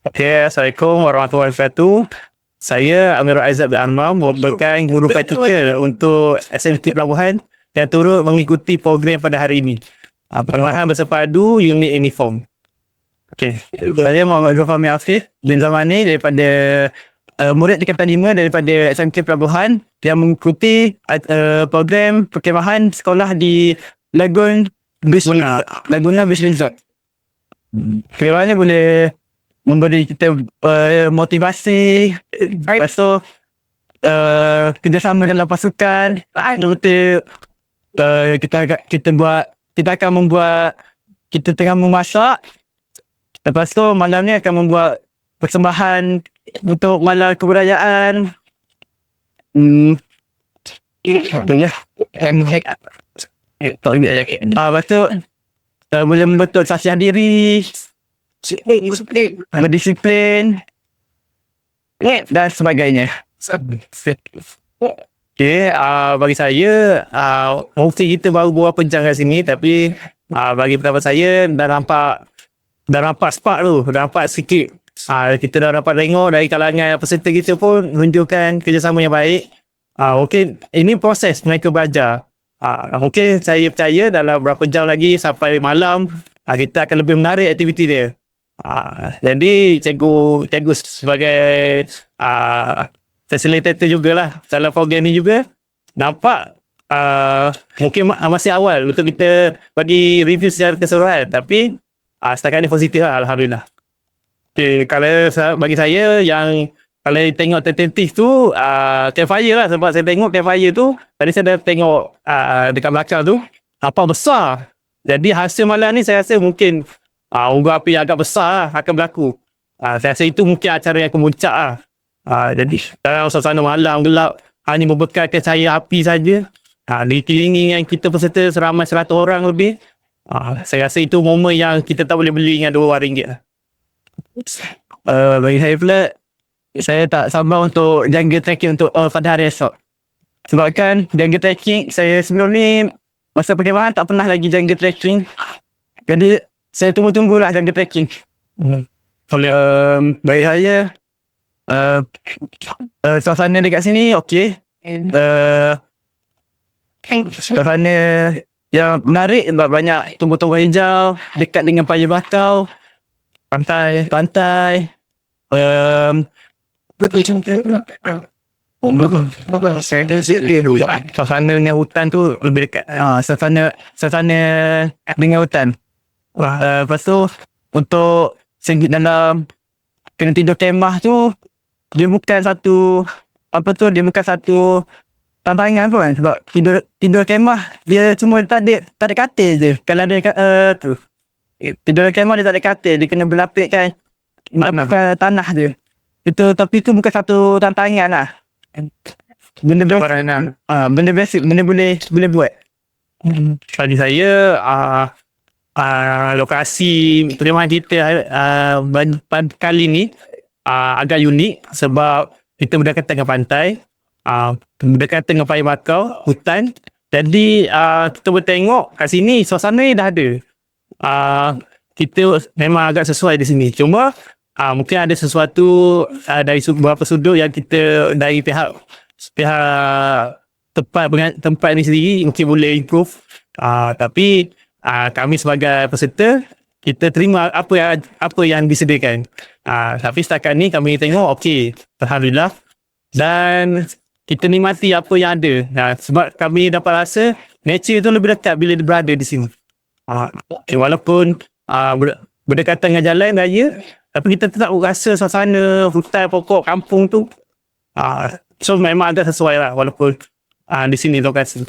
Okay, Assalamualaikum warahmatullahi wabarakatuh. Saya Amirul Aizat bin Anwar, merupakan guru praktikal untuk SMT Pelabuhan yang turut mengikuti program pada hari ini. Pengarahan bersepadu unit uniform. Okey, saya Muhammad Fahmi Afif bin Zamani daripada murid tingkatan 5 daripada SMT Pelabuhan yang mengikuti program perkhemahan sekolah di Laguna Beach Resort. Kiranya boleh memberi kita motivasi, lepas tu kerjasama dalam pasukan, kita akan membuat, kita tengah memasak, lepas tu malam ni akan membuat persembahan untuk malam kebudayaan. Lepas tu boleh membentuk sasiah diri, berdisiplin dan sebagainya. Okay, bagi saya mungkin kita baru beberapa jam kat sini, tapi bagi pendapat saya dah nampak spark tu, dah nampak sikit. Kita dah dapat tengok dari kalangan peserta kita pun menunjukkan kerjasama yang baik. Mungkin ini proses mereka belajar. Mungkin saya percaya dalam beberapa jam lagi sampai malam kita akan lebih menarik aktiviti dia. Jadi cikgu sebagai facilitator jugalah dalam program ni juga nampak mungkin masih awal untuk kita bagi review secara keseluruhan, tapi setakat ni positif lah, Alhamdulillah. Okay, kalau bagi saya yang kalau tengok tentatif tu campfire lah, sebab saya tengok campfire tu tadi saya dah tengok dekat belakang tu apa besar. Jadi hasil malam ni saya rasa mungkin unggun api yang agak besar lah akan berlaku. Saya rasa itu mungkin acara yang kemuncak lah. Jadi dalam suasana malam gelap hanya membekalkan cahaya api saja, dikelilingi dengan kita peserta seramai 100 orang lebih. Saya rasa itu momen yang kita tak boleh beli dengan RM2 lah. Bagi saya pula, saya tak sabar untuk jungle trekking untuk pada hari esok. Sebabkan jungle trekking, saya sebelum ni masa perkhemahan tak pernah lagi jungle trekking. Jadi saya tunggu-tunggulah jungle trekking. Bagi saya suasana dekat sini okey. Suasana yang menarik sebab banyak tumbuh-tumbuh hijau dekat dengan paya bakau, pantai. Suasana dengan hutan tu lebih dekat. Suasana dengan hutan. Lepas tu untuk segi dalam kena tidur kemah tu, dia bukan satu tantangan pun, sebab tidur kemah dia cuma tak ada katil je. Kalau ada tu tidur kemah dia tak ada katil, dia kena berlapikkan tanah je. Tapi itu bukan satu tantangan lah. Benda basic, benda boleh buat. Bagi saya lokasi perkhemahan kita kali ni agak unik sebab kita berdekatan dengan pantai, berdekatan dengan paya bakau, hutan. Jadi kita boleh tengok kat sini suasana ni dah ada. Kita memang agak sesuai di sini. Cuma mungkin ada sesuatu dari beberapa sudut yang kita dari pihak tempat ni sendiri mungkin boleh improve. Tapi kami sebagai peserta, kita terima apa yang disediakan. Tapi setakat ni kami tengok okey, Alhamdulillah. Dan kita nikmati apa yang ada. Sebab kami dapat rasa nature tu lebih dekat bila berada di sini. Walaupun berdekatan dengan jalan raya, tapi kita tetap rasa suasana hutan, pokok, kampung tu. So memang ada sesuai lah walaupun di sini lokasi.